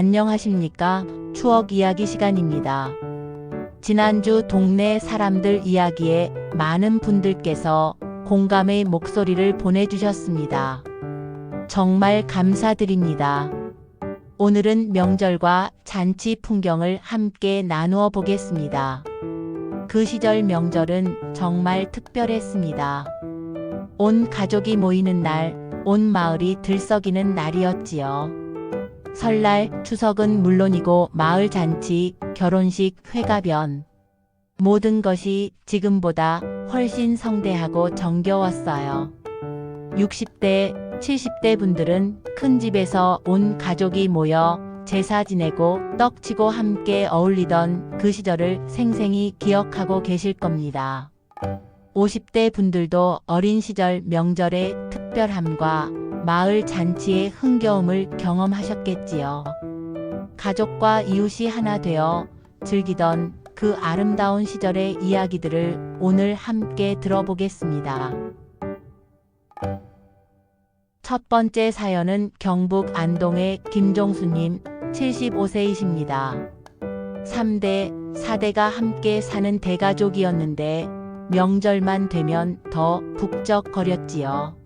안녕하십니까? 추억 이야기 시간입니다. 지난주 동네 사람들 이야기에 많은 분들께서 공감의 목소리를 보내주셨습니다. 정말 감사드립니다. 오늘은 명절과 잔치 풍경을 함께 나누어 보겠습니다. 그 시절 명절은 정말 특별했습니다. 온 가족이 모이는 날, 온 마을이 들썩이는 날이었지요. 설날, 추석은 물론이고 마을 잔치, 결혼식, 회가변. 모든 것이 지금보다 훨씬 성대하고 정겨웠어요. 60대, 70대 분들은 큰 집에서 온 가족이 모여 제사 지내고 떡치고 함께 어울리던 그 시절을 생생히 기억하고 계실 겁니다. 50대 분들도 어린 시절 명절의 특별함과 마을 잔치의 흥겨움을 경험하셨겠지요. 가족과 이웃이 하나 되어 즐기던 그 아름다운 시절의 이야기들을 오늘 함께 들어보겠습니다. 첫 번째 사연은 경북 안동의 김종수님, 75세이십니다. 3대, 4대가 함께 사는 대가족이었는데 명절만 되면 더 북적거렸지요.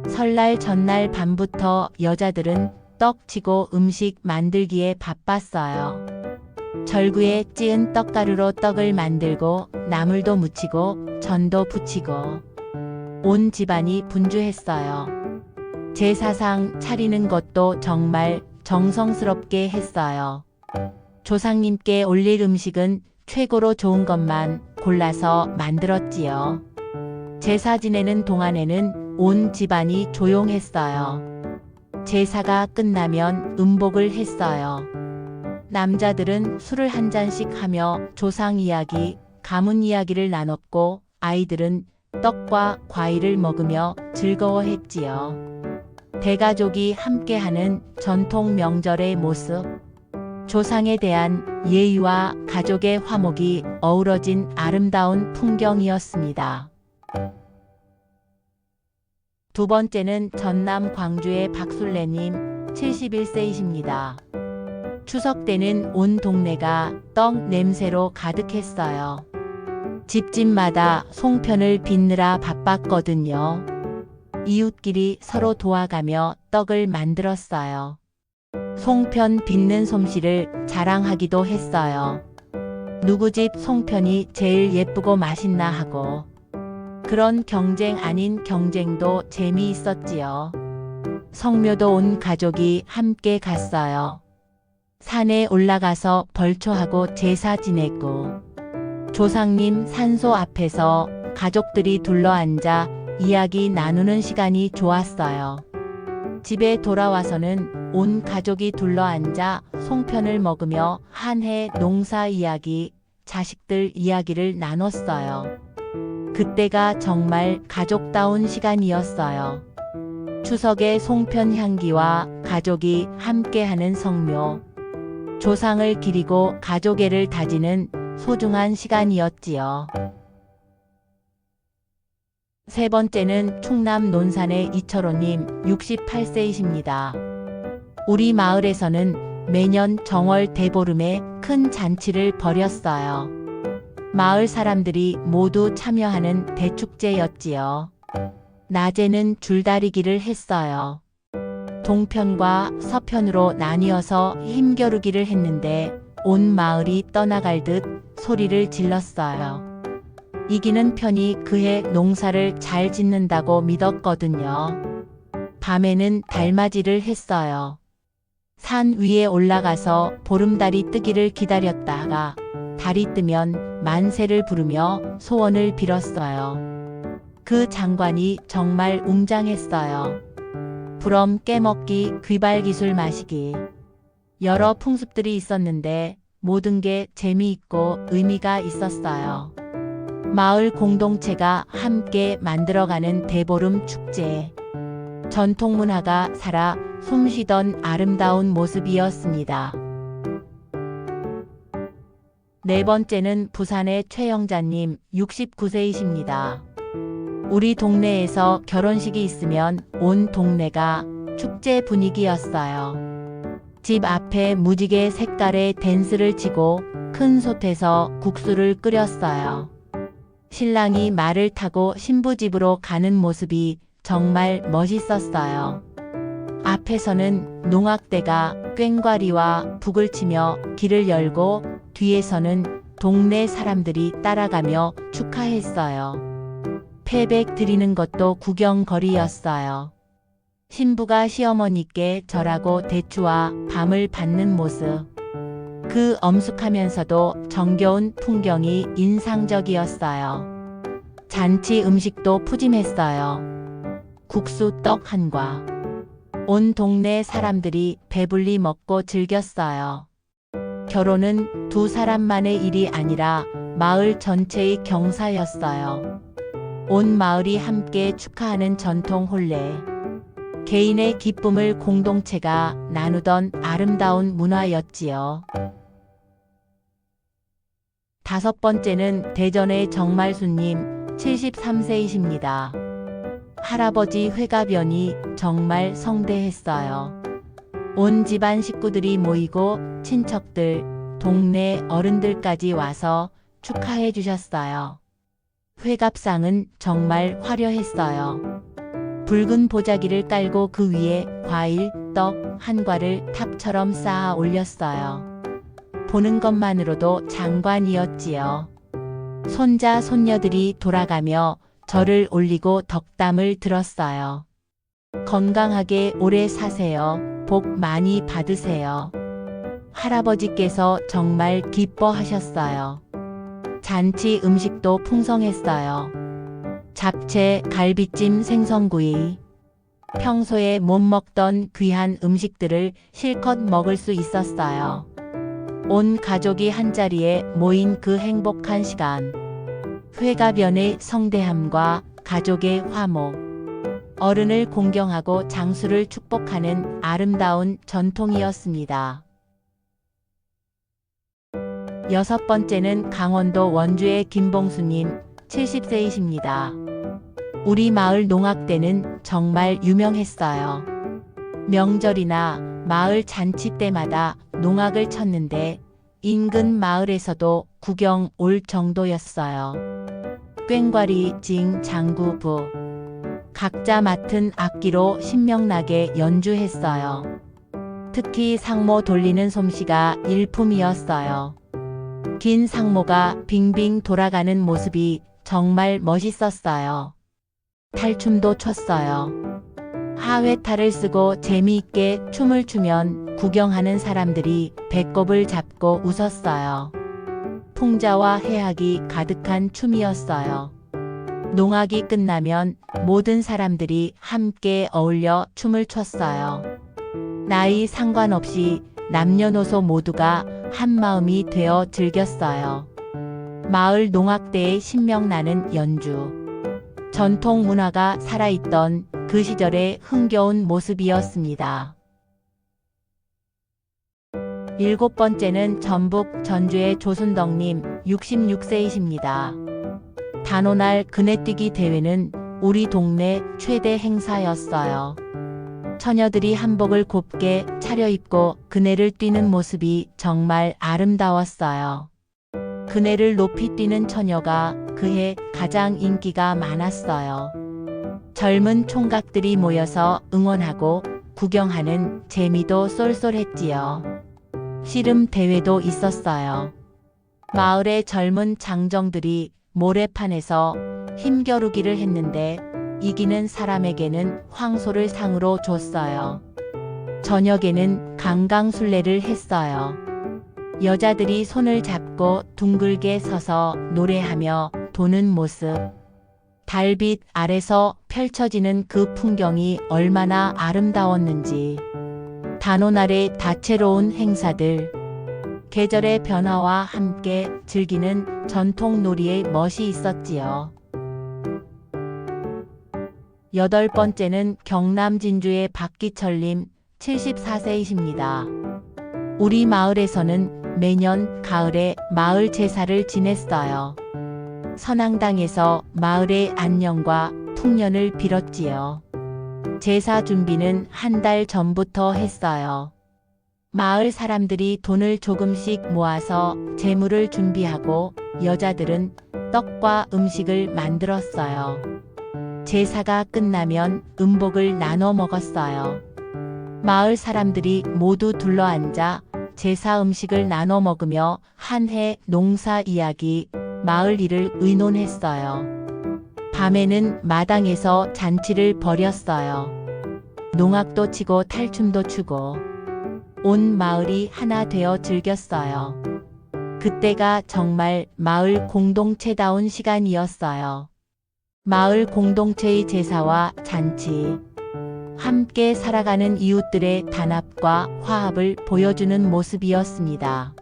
설날 전날 밤부터 여자들은 떡치고 음식 만들기에 바빴어요. 절구에 찌은 떡가루로 떡을 만들고 나물도 무치고 전도 부치고 온 집안이 분주했어요. 제사상 차리는 것도 정말 정성스럽게 했어요. 조상님께 올릴 음식은 최고로 좋은 것만 골라서 만들었지요. 제사 지내는 동안에는 온 집안이 조용했어요. 제사가 끝나면 음복을 했어요. 남자들은 술을 한 잔씩 하며 조상 이야기, 가문 이야기를 나눴고 아이들은 떡과 과일을 먹으며 즐거워했지요. 대가족이 함께하는 전통 명절의 모습, 조상에 대한 예의와 가족의 화목이 어우러진 아름다운 풍경이었습니다. 두 번째는 전남 광주의 박술래님, 71세이십니다. 추석 때는 온 동네가 떡 냄새로 가득했어요. 집집마다 송편을 빚느라 바빴거든요. 이웃끼리 서로 도와가며 떡을 만들었어요. 송편 빚는 솜씨를 자랑하기도 했어요. 누구 집 송편이 제일 예쁘고 맛있나 하고. 그런 경쟁 아닌 경쟁도 재미있었지요. 성묘도 온 가족이 함께 갔어요. 산에 올라가서 벌초하고 제사 지내고 조상님 산소 앞에서 가족들이 둘러앉아 이야기 나누는 시간이 좋았어요. 집에 돌아와서는 온 가족이 둘러앉아 송편을 먹으며 한 해 농사 이야기, 자식들 이야기를 나눴어요. 그때가 정말 가족다운 시간이었어요. 추석의 송편 향기와 가족이 함께하는 성묘, 조상을 기리고 가족애를 다지는 소중한 시간이었지요. 세 번째는 충남 논산의 이철호님, 68세이십니다. 우리 마을에서는 매년 정월 대보름에 큰 잔치를 벌였어요. 마을 사람들이 모두 참여하는 대축제였지요. 낮에는 줄다리기를 했어요. 동편과 서편으로 나뉘어서 힘겨루기를 했는데 온 마을이 떠나갈 듯 소리를 질렀어요. 이기는 편이 그해 농사를 잘 짓는다고 믿었거든요. 밤에는 달맞이를 했어요. 산 위에 올라가서 보름달이 뜨기를 기다렸다가 달이 뜨면 만세를 부르며 소원을 빌었어요. 그 장관이 정말 웅장했어요. 부럼 깨먹기, 귀발기술 마시기. 여러 풍습들이 있었는데 모든 게 재미있고 의미가 있었어요. 마을 공동체가 함께 만들어가는 대보름 축제. 전통 문화가 살아 숨쉬던 아름다운 모습이었습니다. 네 번째는 부산의 최영자님, 69세이십니다. 우리 동네에서 결혼식이 있으면 온 동네가 축제 분위기였어요. 집 앞에 무지개 색깔의 댄스를 치고 큰 솥에서 국수를 끓였어요. 신랑이 말을 타고 신부 집으로 가는 모습이 정말 멋있었어요. 앞에서는 농악대가 꽹과리와 북을 치며 길을 열고 뒤에서는 동네 사람들이 따라가며 축하했어요. 패백 드리는 것도 구경거리였어요. 신부가 시어머니께 절하고 대추와 밤을 받는 모습. 그 엄숙하면서도 정겨운 풍경이 인상적이었어요. 잔치 음식도 푸짐했어요. 국수 떡 한과. 온 동네 사람들이 배불리 먹고 즐겼어요. 결혼은 두 사람만의 일이 아니라 마을 전체의 경사였어요. 온 마을이 함께 축하하는 전통 혼례. 개인의 기쁨을 공동체가 나누던 아름다운 문화였지요. 5번째는 대전의 정말수님 73세이십니다. 할아버지 회가변이 정말 성대했어요. 온 집안 식구들이 모이고 친척들, 동네 어른들까지 와서 축하해 주셨어요. 회갑상은 정말 화려했어요. 붉은 보자기를 깔고 그 위에 과일, 떡, 한과를 탑처럼 쌓아 올렸어요. 보는 것만으로도 장관이었지요. 손자, 손녀들이 돌아가며 절을 올리고 덕담을 들었어요. 건강하게 오래 사세요. 복 많이 받으세요. 할아버지께서 정말 기뻐하셨어요. 잔치 음식도 풍성했어요. 잡채, 갈비찜, 생선구이. 평소에 못 먹던 귀한 음식들을 실컷 먹을 수 있었어요. 온 가족이 한자리에 모인 그 행복한 시간. 회가변의 성대함과 가족의 화목. 어른을 공경하고 장수를 축복하는 아름다운 전통이었습니다. 6번째는 강원도 원주의 김봉수님 70세이십니다. 우리 마을 농악대는 정말 유명했어요. 명절이나 마을 잔치 때마다 농악을 쳤는데 인근 마을에서도 구경 올 정도였어요. 꽹과리, 징, 장구, 부. 각자 맡은 악기로 신명나게 연주했어요. 특히 상모 돌리는 솜씨가 일품이었어요. 긴 상모가 빙빙 돌아가는 모습이 정말 멋있었어요. 탈춤도 췄어요. 하회탈을 쓰고 재미있게 춤을 추면 구경하는 사람들이 배꼽을 잡고 웃었어요. 풍자와 해악이 가득한 춤이었어요. 농악이 끝나면 모든 사람들이 함께 어울려 춤을 췄어요. 나이 상관없이 남녀노소 모두가 한마음이 되어 즐겼어요. 마을 농악대의 신명나는 연주. 전통 문화가 살아있던 그 시절의 흥겨운 모습이었습니다. 7번째는 전북 전주의 조순덕님 66세이십니다. 단오날 그네뛰기 대회는 우리 동네 최대 행사였어요. 처녀들이 한복을 곱게 차려입고 그네를 뛰는 모습이 정말 아름다웠어요. 그네를 높이 뛰는 처녀가 그해 가장 인기가 많았어요. 젊은 총각들이 모여서 응원하고 구경하는 재미도 쏠쏠했지요. 씨름 대회도 있었어요. 마을의 젊은 장정들이 모래판에서 힘겨루기를 했는데 이기는 사람에게는 황소를 상으로 줬어요. 저녁에는 강강술래를 했어요. 여자들이 손을 잡고 둥글게 서서 노래하며 도는 모습. 달빛 아래서 펼쳐지는 그 풍경이 얼마나 아름다웠는지. 단오날의 다채로운 행사들. 계절의 변화와 함께 즐기는 전통 놀이의 멋이 있었지요. 8번째는 경남 진주의 박기철님 74세이십니다. 우리 마을에서는 매년 가을에 마을 제사를 지냈어요. 선앙당에서 마을의 안녕과 풍년을 빌었지요. 제사 준비는 한 달 전부터 했어요. 마을 사람들이 돈을 조금씩 모아서 제물을 준비하고 여자들은 떡과 음식을 만들었어요. 제사가 끝나면 음복을 나눠 먹었어요. 마을 사람들이 모두 둘러앉아 제사 음식을 나눠 먹으며 한 해 농사 이야기, 마을 일을 의논했어요. 밤에는 마당에서 잔치를 벌였어요. 농악도 치고 탈춤도 추고 온 마을이 하나 되어 즐겼어요. 그때가 정말 마을 공동체다운 시간이었어요. 마을 공동체의 제사와 잔치, 함께 살아가는 이웃들의 단합과 화합을 보여주는 모습이었습니다.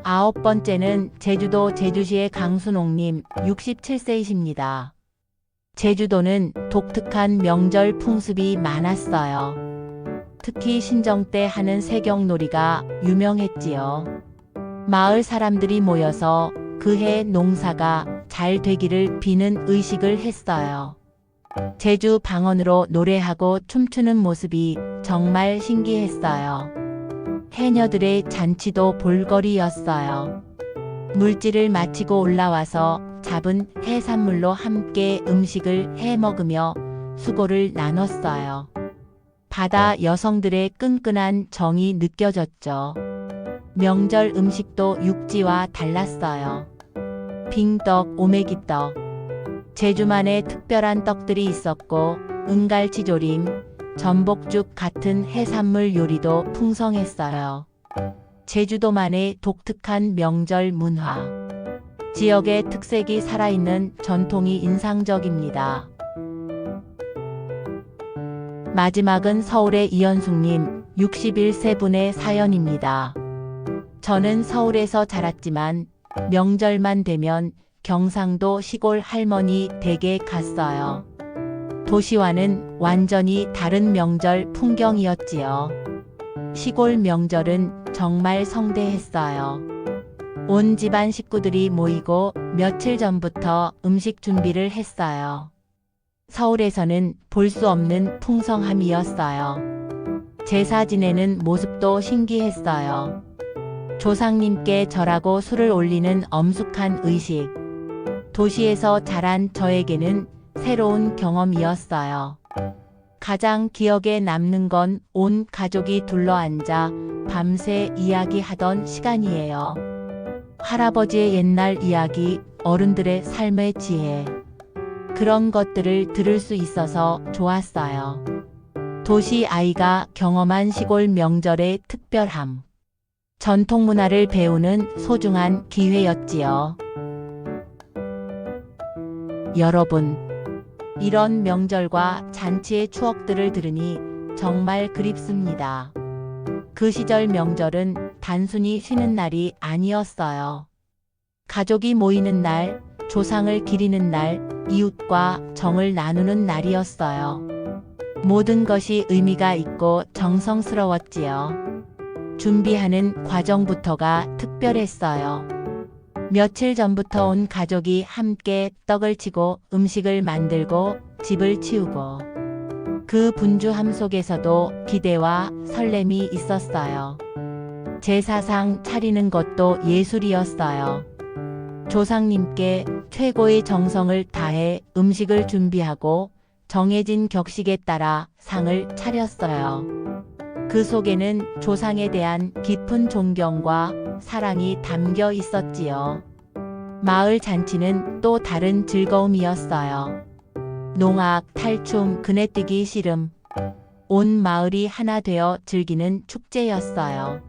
9번째는 제주도 제주시의 강순옥님 67세이십니다. 제주도는 독특한 명절 풍습이 많았어요. 특히 신정 때 하는 세경놀이가 유명했지요. 마을 사람들이 모여서 그해 농사가 잘 되기를 비는 의식을 했어요. 제주 방언으로 노래하고 춤추는 모습이 정말 신기했어요. 해녀들의 잔치도 볼거리였어요. 물질을 마치고 올라와서 잡은 해산물로 함께 음식을 해 먹으며 수고를 나눴어요. 바다 여성들의 끈끈한 정이 느껴졌죠. 명절 음식도 육지와 달랐어요. 빙떡, 오메기떡, 제주만의 특별한 떡들이 있었고 은갈치조림, 전복죽 같은 해산물 요리도 풍성했어요. 제주도만의 독특한 명절 문화, 지역의 특색이 살아있는 전통이 인상적입니다. 마지막은 서울의 이현숙님 61세 분의 사연입니다. 저는 서울에서 자랐지만 명절만 되면 경상도 시골 할머니 댁에 갔어요. 도시와는 완전히 다른 명절 풍경이었지요. 시골 명절은 정말 성대했어요. 온 집안 식구들이 모이고 며칠 전부터 음식 준비를 했어요. 서울에서는 볼 수 없는 풍성함이었어요. 제사 지내는 모습도 신기했어요. 조상님께 절하고 술을 올리는 엄숙한 의식. 도시에서 자란 저에게는 새로운 경험이었어요. 가장 기억에 남는 건 온 가족이 둘러앉아 밤새 이야기하던 시간이에요. 할아버지의 옛날 이야기, 어른들의 삶의 지혜. 그런 것들을 들을 수 있어서 좋았어요. 도시 아이가 경험한 시골 명절의 특별함. 전통 문화를 배우는 소중한 기회였지요. 여러분, 이런 명절과 잔치의 추억들을 들으니 정말 그립습니다. 그 시절 명절은 단순히 쉬는 날이 아니었어요. 가족이 모이는 날, 조상을 기리는 날, 이웃과 정을 나누는 날이었어요. 모든 것이 의미가 있고 정성스러웠지요. 준비하는 과정부터가 특별했어요. 며칠 전부터 온 가족이 함께 떡을 치고 음식을 만들고 집을 치우고 그 분주함 속에서도 기대와 설렘이 있었어요. 제사상 차리는 것도 예술이었어요. 조상님께 최고의 정성을 다해 음식을 준비하고 정해진 격식에 따라 상을 차렸어요. 그 속에는 조상에 대한 깊은 존경과 사랑이 담겨 있었지요. 마을 잔치는 또 다른 즐거움이었어요. 농악, 탈춤, 그네뛰기 씨름. 온 마을이 하나 되어 즐기는 축제였어요.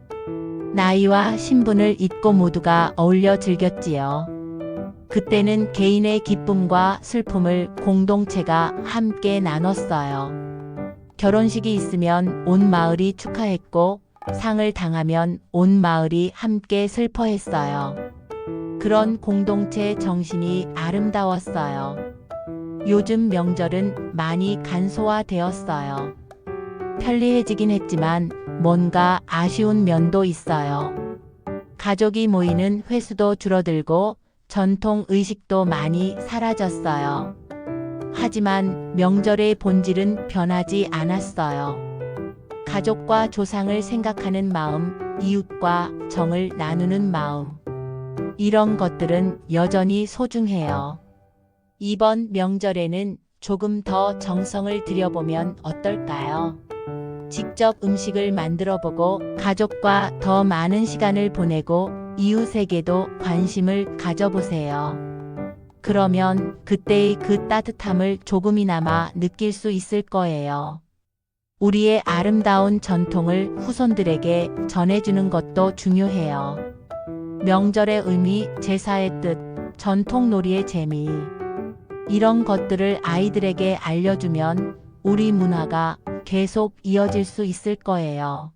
나이와 신분을 잊고 모두가 어울려 즐겼지요. 그때는 개인의 기쁨과 슬픔을 공동체가 함께 나눴어요. 결혼식이 있으면 온 마을이 축하했고 상을 당하면 온 마을이 함께 슬퍼했어요. 그런 공동체 정신이 아름다웠어요. 요즘 명절은 많이 간소화되었어요. 편리해지긴 했지만 뭔가 아쉬운 면도 있어요. 가족이 모이는 횟수도 줄어들고 전통 의식도 많이 사라졌어요. 하지만 명절의 본질은 변하지 않았어요. 가족과 조상을 생각하는 마음, 이웃과 정을 나누는 마음. 이런 것들은 여전히 소중해요. 이번 명절에는 조금 더 정성을 들여보면 어떨까요? 직접 음식을 만들어 보고 가족과 더 많은 시간을 보내고 이웃에게도 관심을 가져보세요. 그러면 그때의 그 따뜻함을 조금이나마 느낄 수 있을 거예요. 우리의 아름다운 전통을 후손들에게 전해주는 것도 중요해요. 명절의 의미, 제사의 뜻, 전통놀이의 재미. 이런 것들을 아이들에게 알려주면 우리 문화가 계속 이어질 수 있을 거예요.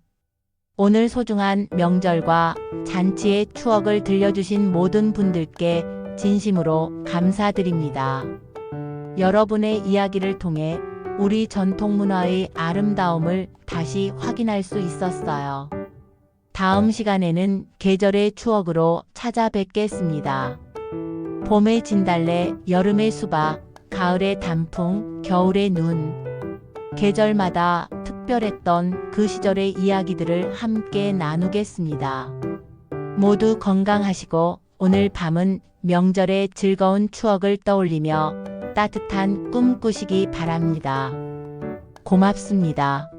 오늘 소중한 명절과 잔치의 추억을 들려주신 모든 분들께 진심으로 감사드립니다. 여러분의 이야기를 통해 우리 전통 문화의 아름다움을 다시 확인할 수 있었어요. 다음 시간에는 계절의 추억으로 찾아뵙겠습니다. 봄의 진달래, 여름의 수박, 가을의 단풍, 겨울의 눈. 계절마다 특별했던 그 시절의 이야기들을 함께 나누겠습니다. 모두 건강하시고 오늘 밤은 명절의 즐거운 추억을 떠올리며 따뜻한 꿈 꾸시기 바랍니다. 고맙습니다.